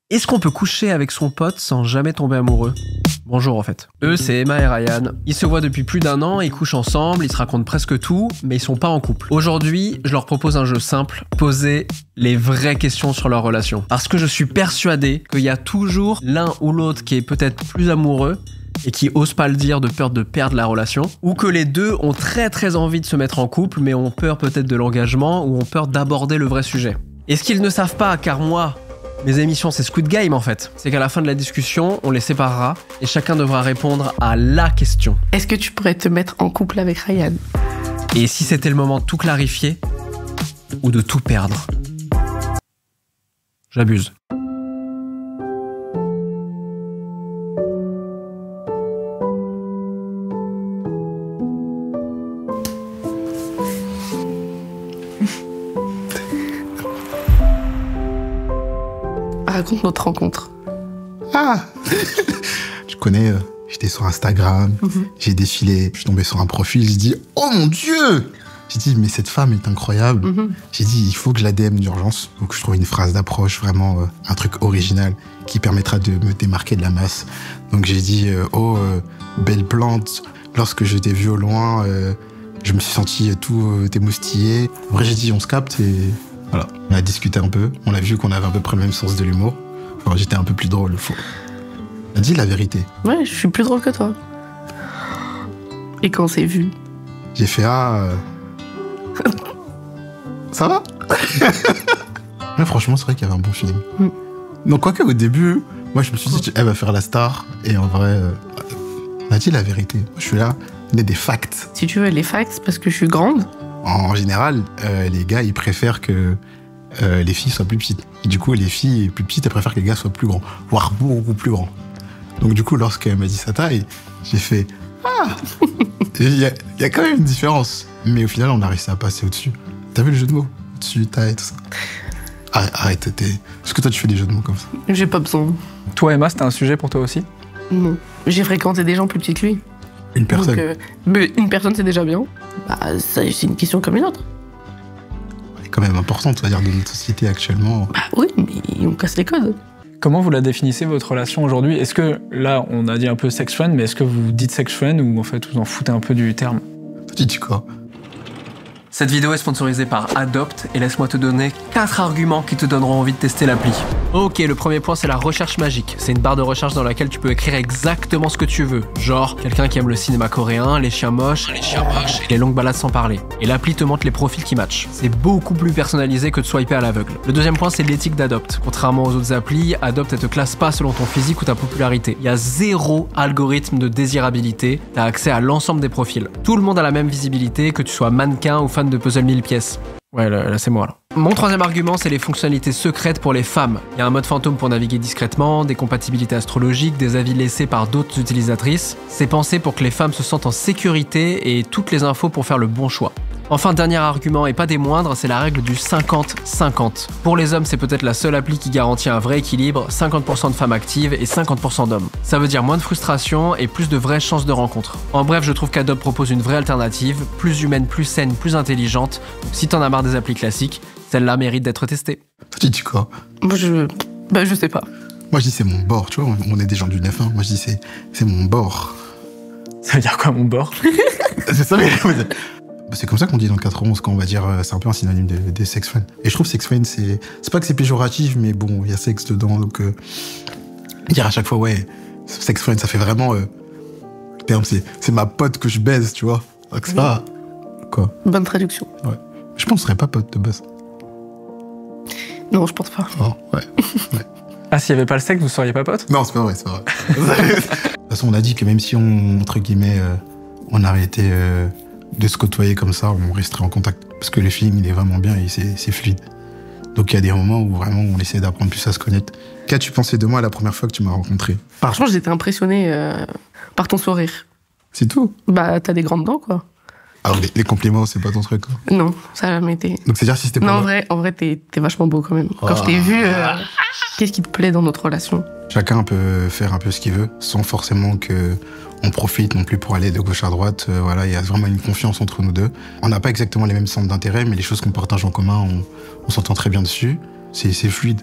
Est-ce qu'on peut coucher avec son pote sans jamais tomber amoureux? Bonjour en fait. Eux, c'est Emma et Ryan. Ils se voient depuis plus d'1 an, ils couchent ensemble, ils se racontent presque tout, mais ils sont pas en couple. Aujourd'hui, je leur propose un jeu simple, poser les vraies questions sur leur relation. Parce que je suis persuadé qu'il y a toujours l'un ou l'autre qui est peut-être plus amoureux et qui ose pas le dire de peur de perdre la relation, ou que les deux ont très envie de se mettre en couple, mais ont peur peut-être de l'engagement, ou ont peur d'aborder le vrai sujet. Et ce qu'ils ne savent pas, car moi, mes émissions, c'est Squid Game en fait. C'est qu'à la fin de la discussion, on les séparera et chacun devra répondre à la question. Est-ce que tu pourrais te mettre en couple avec Ryan? Et si c'était le moment de tout clarifier ou de tout perdre? J'abuse. Raconte notre rencontre. Ah Tu connais, j'étais sur Instagram, j'ai défilé, je suis tombé sur un profil, j'ai dit « Oh mon Dieu !» J'ai dit « Mais cette femme est incroyable !» J'ai dit « Il faut que je la DM d'urgence. » Donc je trouve une phrase d'approche, vraiment un truc original qui permettra de me démarquer de la masse. Donc j'ai dit « Oh, belle plante, lorsque je t'ai vue au loin, je me suis senti tout émoustillé. » Après j'ai dit « On se capte » et... Voilà, on a discuté un peu, on a vu qu'on avait à peu près le même sens de l'humour. Alors j'étais un peu plus drôle, on a dit la vérité. Ouais, je suis plus drôle que toi. Et quand on s'est vu, j'ai fait ça va. Mais franchement, c'est vrai qu'il y avait un bon feeling. Donc quoique au début, moi je me suis dit, elle va faire la star. Et en vrai, on a dit la vérité. Moi, je suis là, on est des facts. Si tu veux, les facts, parce que je suis grande. En général, les gars, ils préfèrent que les filles soient plus petites. Et du coup, les filles plus petites, elles préfèrent que les gars soient plus grands, voire beaucoup plus grands. Donc du coup, lorsqu'elle m'a dit sa taille, j'ai fait « Ah !» Il y a quand même une différence. Mais au final, on a réussi à passer au-dessus. T'as vu le jeu de mots? Au-dessus, taille, tout ça. Arrête, est-ce que toi, tu fais des jeux de mots comme ça? J'ai pas besoin. Toi, Emma, c'était un sujet pour toi aussi? Non. J'ai fréquenté des gens plus petits que lui. Une personne. Donc, mais une personne, c'est déjà bien. Bah, c'est une question comme une autre. Elle est quand même importante, on va dire, de notre société actuellement. Bah oui, mais on casse les codes. Comment vous la définissez, votre relation aujourd'hui? Est-ce que, là, on a dit un peu sex friend, mais est-ce que vous dites sex friend ou en fait vous en foutez un peu du terme? Tu dis quoi? Cette vidéo est sponsorisée par Adopt et laisse-moi te donner 4 arguments qui te donneront envie de tester l'appli. Ok, le premier point, c'est la recherche magique. C'est une barre de recherche dans laquelle tu peux écrire exactement ce que tu veux. Genre, quelqu'un qui aime le cinéma coréen, les chiens moches, et les longues balades sans parler. Et l'appli te montre les profils qui matchent. C'est beaucoup plus personnalisé que de swiper à l'aveugle. Le deuxième point, c'est l'éthique d'Adopt. Contrairement aux autres applis, Adopt ne te classe pas selon ton physique ou ta popularité. Il y a 0 algorithme de désirabilité. T'as accès à l'ensemble des profils. Tout le monde a la même visibilité, que tu sois mannequin ou fan de puzzle 1000 pièces. Ouais, là c'est moi là. Mon troisième argument, c'est les fonctionnalités secrètes pour les femmes. Il y a un mode fantôme pour naviguer discrètement, des compatibilités astrologiques, des avis laissés par d'autres utilisatrices. C'est pensé pour que les femmes se sentent en sécurité et toutes les infos pour faire le bon choix. Enfin, dernier argument et pas des moindres, c'est la règle du 50-50. Pour les hommes, c'est peut-être la seule appli qui garantit un vrai équilibre, 50% de femmes actives et 50% d'hommes. Ça veut dire moins de frustration et plus de vraies chances de rencontre. En bref, je trouve qu'Adopt propose une vraie alternative, plus humaine, plus saine, plus intelligente. Donc si t'en as marre des applis classiques, celle-là mérite d'être testée. Tu dis quoi? Moi, je sais pas. Moi, je dis c'est mon bord, tu vois, on est des gens du 9-1. Moi, je dis c'est mon bord. Ça veut dire quoi, mon bord? C'est ça, mais... C'est comme ça qu'on dit dans le 91, quand on va dire, c'est un peu un synonyme de sex friend. Et je trouve sex friend, c'est pas que c'est péjoratif, mais bon, il y a sexe dedans, donc dire à chaque fois, ouais, sex friend, ça fait vraiment, le terme, c'est ma pote que je baise, tu vois. Donc c'est pas, quoi. Bonne traduction. Ouais. Je pense qu'on serait pas pote de base. Non, je pense pas. Oh, ouais. Ah, s'il y avait pas le sexe, vous seriez pas pote? Non, c'est pas vrai, c'est pas vrai. De toute façon, on a dit que même si on, entre guillemets, on arrêtait de se côtoyer comme ça, on resterait en contact. Parce que le feeling, il est vraiment bien et c'est fluide. Donc il y a des moments où vraiment on essaie d'apprendre plus à se connaître. Qu'as-tu pensé de moi la première fois que tu m'as rencontré? Franchement, j'étais impressionnée par ton sourire. C'est tout? Bah, t'as des grandes dents, quoi. Alors les compliments, c'est pas ton truc, quoi? Non, ça n'a jamais été. Donc c'est-à-dire si c'était pas... Non, en vrai, t'es vachement beau quand même. Quand je t'ai vu, qu'est-ce qui te plaît dans notre relation? Chacun peut faire un peu ce qu'il veut, sans forcément que on profite non plus pour aller de gauche à droite. Voilà, il y a vraiment une confiance entre nous deux. On n'a pas exactement les mêmes centres d'intérêt, mais les choses qu'on partage en commun, on s'entend très bien dessus. C'est fluide.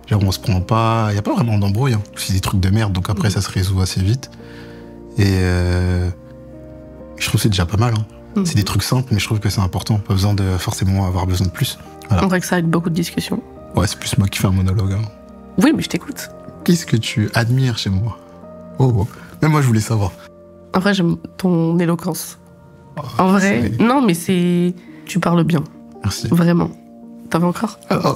Genre, on se prend pas... Il y a pas vraiment d'embrouille. Hein. C'est des trucs de merde, donc après, ça se résout assez vite. Et je trouve que c'est déjà pas mal. Hein. C'est des trucs simples, mais je trouve que c'est important. Pas besoin de forcément avoir besoin de plus. Voilà. On dirait que ça avec beaucoup de discussions. Ouais, c'est plus moi qui fais un monologue. Hein. Oui, mais je t'écoute. Qu'est-ce que tu admires chez moi? Oh. Même moi, je voulais savoir. En vrai, j'aime ton éloquence. En vrai, non, mais c'est... Tu parles bien. Merci. Vraiment. T'en veux encore? Oh.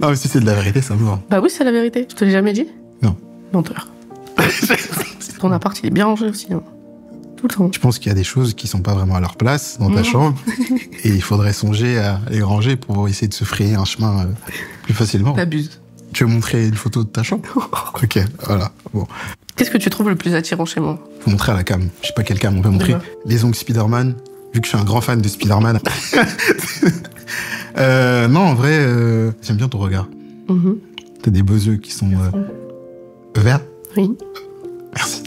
Non, mais si c'est de la vérité, ça me va. Bah oui, c'est la vérité. Je te l'ai jamais dit? Non. Menteur. Ton appart, il est bien rangé aussi. Hein. Tout le temps. Je pense qu'il y a des choses qui sont pas vraiment à leur place dans ta chambre. Et il faudrait songer à les ranger pour essayer de se frayer un chemin plus facilement. T'abuses. Tu veux montrer une photo de ta chambre? Ok, voilà. Bon. Qu'est-ce que tu trouves le plus attirant chez moi? Faut montrer à la cam. Je sais pas quelle cam on peut montrer. Les ongles Spider-Man, vu que je suis un grand fan de Spider-Man. Non, en vrai, j'aime bien ton regard. T'as des beaux yeux qui sont verts. Oui. Merci.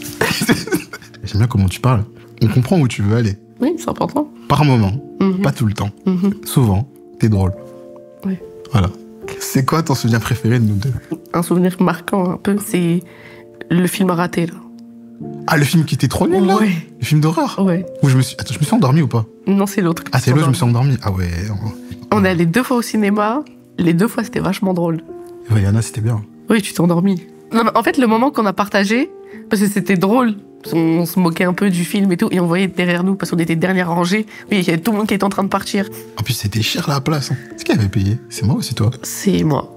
J'aime bien comment tu parles. On comprend où tu veux aller. Oui, c'est important. Par moment, pas tout le temps. Souvent, t'es drôle. Oui. Voilà. C'est quoi ton souvenir préféré de nous deux? Un souvenir marquant un peu, c'est le film raté, là. Ah, le film qui était trop nul, là? Ouais. Le film d'horreur? Ouais. Où je me suis endormi ou pas? Non, c'est l'autre. Ah, c'est l'autre, je me suis endormi. Ah ouais. On est allé 2 fois au cinéma. Les 2 fois, c'était vachement drôle. Yana, c'était bien. Oui, tu t'es endormi. Non, mais en fait, le moment qu'on a partagé, parce que c'était drôle, on se moquait un peu du film et tout, et on voyait derrière nous, parce qu'on était dernière rangée, oui, il y avait tout le monde qui était en train de partir. En plus, c'était cher la place. Hein. C'est qui avait payé? C'est moi ou c'est toi? C'est moi.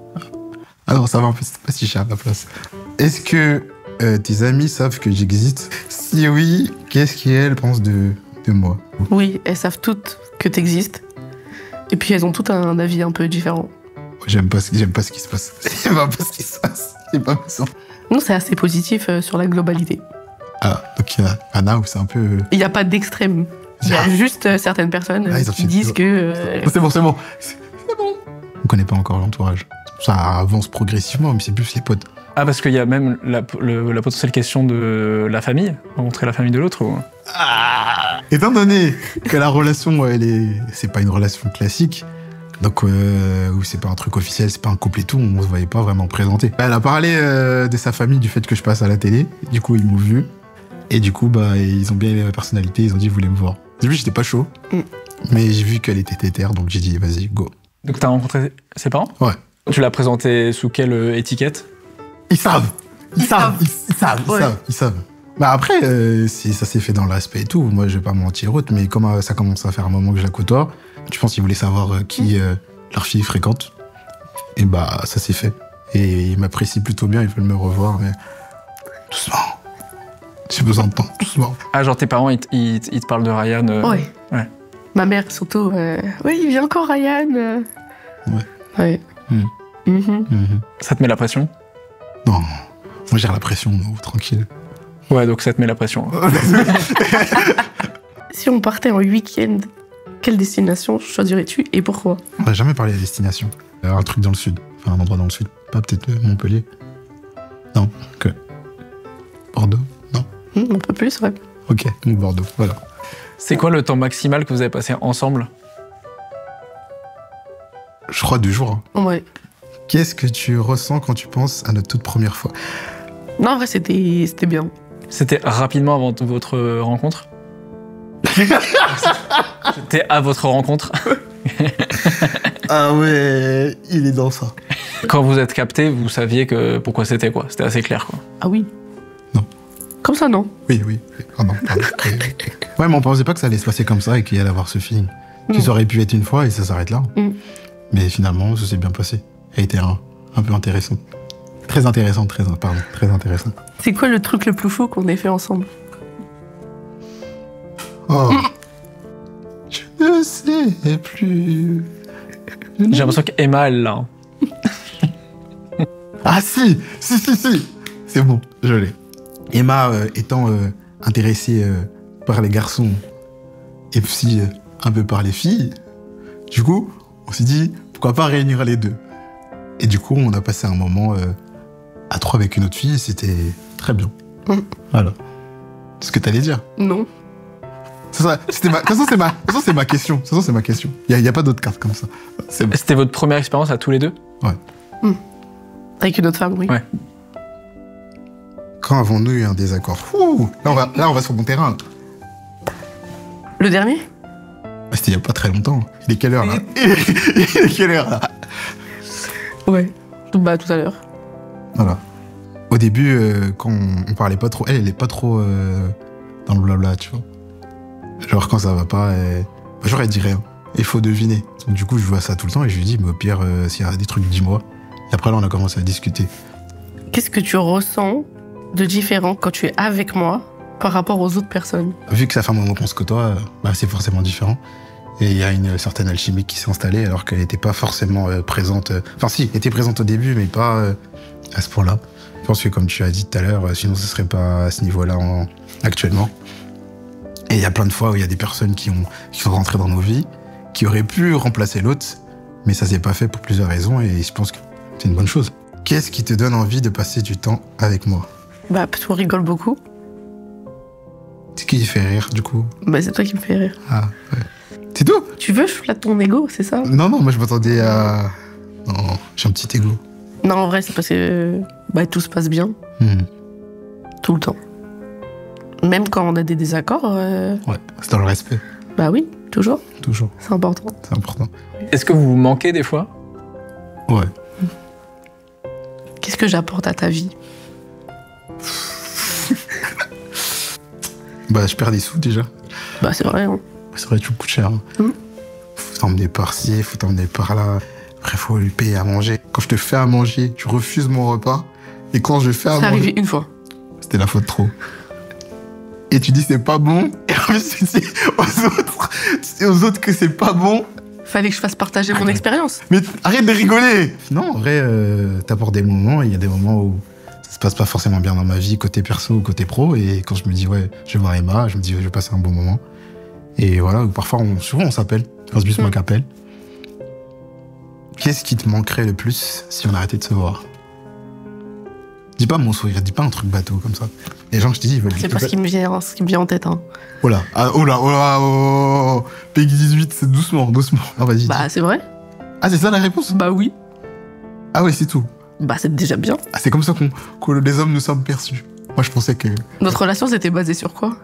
Ah non, ça va, en fait, c'est pas si cher la place. Est-ce que tes amis savent que j'existe? Si oui, qu'est-ce qu'elles pensent de moi? Oui, elles savent toutes que t'existes. Et puis elles ont toutes un avis un peu différent. J'aime pas ce qui se passe. J'aime pas ce qui se passe. C'est pas ça. Non, c'est assez positif sur la globalité. Ah, donc il y a Anna où c'est un peu... Il n'y a pas d'extrême. Il y a juste certaines personnes qui disent que... C'est bon. C'est bon. On connaît pas encore l'entourage. Ça avance progressivement, mais c'est plus les potes. Ah, parce qu'il y a même la potentielle question de la famille, rencontrer la famille de l'autre ou... Étant donné que la relation, c'est pas une relation classique, donc où c'est pas un truc officiel, c'est pas un couple et tout, on se voyait pas vraiment présenter. Elle a parlé de sa famille, du fait que je passe à la télé, du coup ils m'ont vu, et du coup bah ils ont bien aimé ma personnalité, ils ont dit ils voulaient me voir. Au début j'étais pas chaud, mais j'ai vu qu'elle était tétère, donc j'ai dit vas-y, go. Donc t'as rencontré ses parents? Ouais. Tu l'as présenté sous quelle étiquette? Ils savent. Bah après, ça s'est fait dans le respect et tout. Moi, je vais pas mentir autre, mais comme ça commence à faire un moment que je la côtoie, je pense qu'ils voulaient savoir qui leur fille fréquente. Et bah, ça s'est fait. Et ils m'apprécient plutôt bien, ils veulent me revoir, mais doucement. J'ai besoin de temps, doucement. Ah, genre tes parents, ils te parlent de Ryan Ouais. Ma mère, surtout. Oui, il vient encore Ryan. Ouais. Ça te met la pression? Non, moi j'ai la pression, tranquille. Ouais, donc ça te met la pression. Si on partait en week-end, quelle destination choisirais-tu et pourquoi? On n'a jamais parlé de destination. Un truc dans le sud, enfin un endroit dans le sud. Pas peut-être Montpellier. Non, que Bordeaux, non. Un peu plus, ouais. Ok, donc Bordeaux, voilà. C'est quoi le temps maximal que vous avez passé ensemble? Je crois 2 jours. Hein. Ouais. Qu'est-ce que tu ressens quand tu penses à notre toute première fois? Non, en vrai, c'était bien. C'était rapidement avant votre rencontre? C'était à votre rencontre? Ah ouais, il est dans ça. Quand vous êtes capté, vous saviez pourquoi c'était quoi? C'était assez clair quoi. Ah oui? Non. Comme ça, non? Oui. Oh non, pardon. Ouais, mais on pensait pas que ça allait se passer comme ça et qu'il y allait avoir ce feeling. Ça aurait pu être une fois et ça s'arrête là. Mais finalement, ça s'est bien passé. Elle était un peu intéressante. Très intéressante. C'est quoi le truc le plus fou qu'on ait fait ensemble? Oh. Je ne sais plus. J'ai l'impression qu'Emma, elle l'a. Ah si. C'est bon, je l'ai. Emma étant intéressée par les garçons et aussi un peu par les filles, du coup, on s'est dit, pourquoi pas réunir les deux? Et du coup, on a passé un moment à 3 avec une autre fille et c'était très bien. Voilà. C'est ce que t'allais dire? Non. De toute façon, c'est ma question. Il n'y a pas d'autre carte comme ça. C'était votre première expérience à tous les deux? Ouais. Avec une autre femme, oui. Ouais. Quand avons-nous eu un désaccord? Ouh, là, on va sur mon terrain. Le dernier? C'était il y a pas très longtemps. Il est quelle heure, là? Il est quelle heure, là? Ouais. Bah, tout à l'heure. Voilà. Au début, quand on parlait pas trop, elle est pas trop dans le blabla, tu vois. Genre, quand ça va pas, genre, elle dit rien. Il faut deviner. Donc, du coup, je vois ça tout le temps et je lui dis, mais au pire, s'il y a des trucs, dis-moi. Et après, là, on a commencé à discuter. Qu'est-ce que tu ressens de différent quand tu es avec moi par rapport aux autres personnes? Vu que sa femme en pense que toi, bah, c'est forcément différent. Et il y a une certaine alchimie qui s'est installée alors qu'elle n'était pas forcément présente. Enfin, si, elle était présente au début, mais pas à ce point-là. Je pense que, comme tu as dit tout à l'heure, sinon ce serait pas à ce niveau-là actuellement. Et il y a plein de fois où il y a des personnes qui sont rentrées dans nos vies, qui auraient pu remplacer l'autre, mais ça s'est pas fait pour plusieurs raisons et je pense que c'est une bonne chose. Qu'est-ce qui te donne envie de passer du temps avec moi? Bah, parce qu'on rigole beaucoup. C'est qui te fait rire, du coup? Bah, c'est toi qui me fais rire. Ah, ouais. C'est tout? Tu veux, je flatte ton ego, c'est ça? Non, moi je m'attendais à... Non, j'ai un petit ego. Non, en vrai, c'est parce que bah, tout se passe bien, tout le temps. Même quand on a des désaccords, Ouais, c'est dans le respect, bah oui, toujours, toujours. c'est important. C'est important. Est-ce que vous vous manquez des fois? Ouais. Qu'est-ce que j'apporte à ta vie? Bah, je perds des sous déjà. Bah, c'est vrai, hein. C'est vrai, tu me coûtes cher. Hein. Faut t'emmener par-ci, faut t'emmener par-là. Après, faut lui payer à manger. Quand je te fais à manger, tu refuses mon repas. Et quand je fais à C'est manger... arrivé une fois. C'était la faute trop. Et tu dis c'est pas bon. Et en plus, tu dis aux autres que c'est pas bon. Fallait que je fasse partager mon expérience. Mais arrête de rigoler. Non, en vrai, t'apportes des moments. Il y a des moments où ça se passe pas forcément bien dans ma vie, côté perso ou côté pro. Et quand je me dis, ouais, je vais voir Emma, je me dis, je vais passer un bon moment. Et voilà, parfois, souvent, on s'appelle. Quand c'est plus moi qui appelle. Qu'est-ce qui te manquerait le plus si on arrêtait de se voir? Dis pas mon sourire, dis pas un truc bateau comme ça. Les gens, je te dis, ils veulent... C'est pas ce qui me vient en tête, hein. Oh là, oh. Peggy 18, c'est doucement. Ah, vas-y. Bah, dis. c'est vrai. Ah, c'est ça la réponse? Bah oui. Ah ouais, c'est tout. Bah, c'est déjà bien. Ah, c'est comme ça que les hommes nous sommes perçus. Moi, je pensais que... Notre relation, c'était basée sur quoi?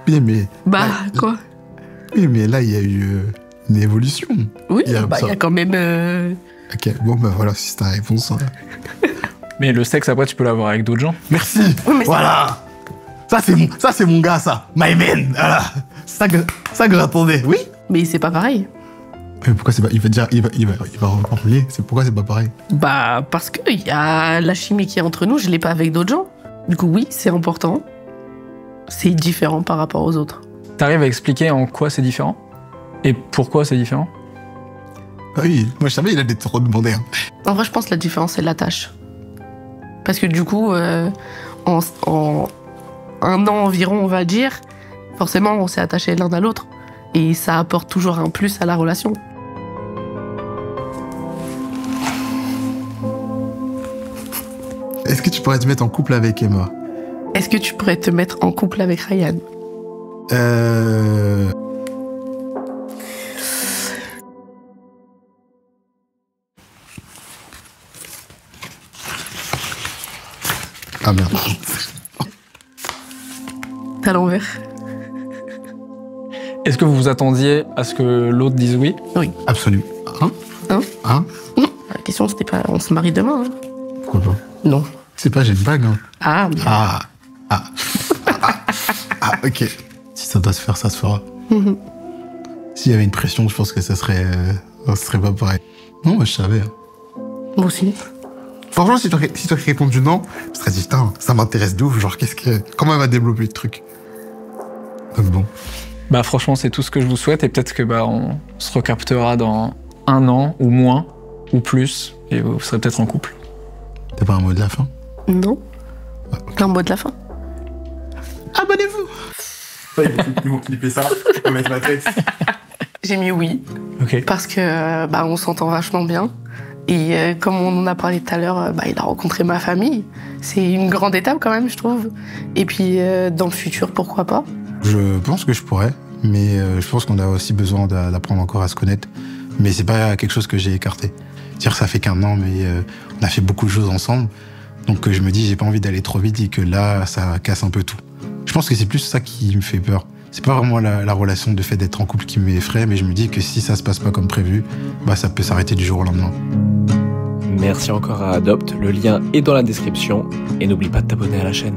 Oui, mais... Bah, là, quoi? Oui, mais là, il y a eu une évolution. Oui, il y a bah, ça. il y a quand même... Ok, bon, bah voilà, si c'est ta réponse. Hein. Mais le sexe, après, tu peux l'avoir avec d'autres gens. Merci. Oui, mais voilà. Ça, c'est mon gars, ça. My man. Voilà. Ça que j'attendais. Oui. Mais c'est pas pareil. Mais pourquoi c'est pas... Il va reformuler. C'est pourquoi c'est pas pareil? Bah, parce qu'il y a la chimie qui est entre nous, je l'ai pas avec d'autres gens. Du coup, oui, c'est important. C'est différent par rapport aux autres. T'arrives à expliquer en quoi c'est différent? Et pourquoi c'est différent? Ah oui, moi je savais il allait te redemander. Hein. En vrai, je pense que la différence, c'est la tâche. Parce que du coup, en un an environ, on va dire, forcément, on s'est attachés l'un à l'autre. Et ça apporte toujours un plus à la relation. Est-ce que tu pourrais te mettre en couple avec Emma? Est-ce que tu pourrais te mettre en couple avec Ryan? Ah merde. À l'envers. Est-ce que vous vous attendiez à ce que l'autre dise oui? Oui. Absolu. Hein? Hein? Non. La question, c'était pas on se marie demain. Hein. Pourquoi pas? Non. C'est pas, j'ai une bague. Hein. Ah, mais... Ah, ok. Si ça doit se faire, ça se fera. S'il y avait une pression, je pense que ça serait pas pareil. Non, moi je savais. Hein. Moi aussi. Franchement, si toi qui répondu non, je serais dit, putain, ça m'intéresse de ouf. Genre, comment elle va développer le truc? Donc bon. Bah franchement, c'est tout ce que je vous souhaite et peut-être que on se recaptera dans 1 an ou moins ou plus et vous serez peut-être en couple. T'as pas un mot de la fin? Non. Un mot de la fin. Abonnez-vous. Ils vont clipper ça, ils vont mettre ma tête. J'ai mis oui. Ok. Parce que on s'entend vachement bien. Et comme on en a parlé tout à l'heure, il a rencontré ma famille. C'est une grande étape quand même, je trouve. Et puis dans le futur, pourquoi pas? Je pense que je pourrais, mais je pense qu'on a aussi besoin d'apprendre encore à se connaître. Mais c'est pas quelque chose que j'ai écarté. Dire ça fait qu'1 an, mais on a fait beaucoup de choses ensemble. Donc je me dis, j'ai pas envie d'aller trop vite et que là, ça casse un peu tout. Je pense que c'est plus ça qui me fait peur. C'est pas vraiment la relation de fait d'être en couple qui m'effraie, mais je me dis que si ça se passe pas comme prévu, bah ça peut s'arrêter du jour au lendemain. Merci encore à Adopt, le lien est dans la description et n'oublie pas de t'abonner à la chaîne.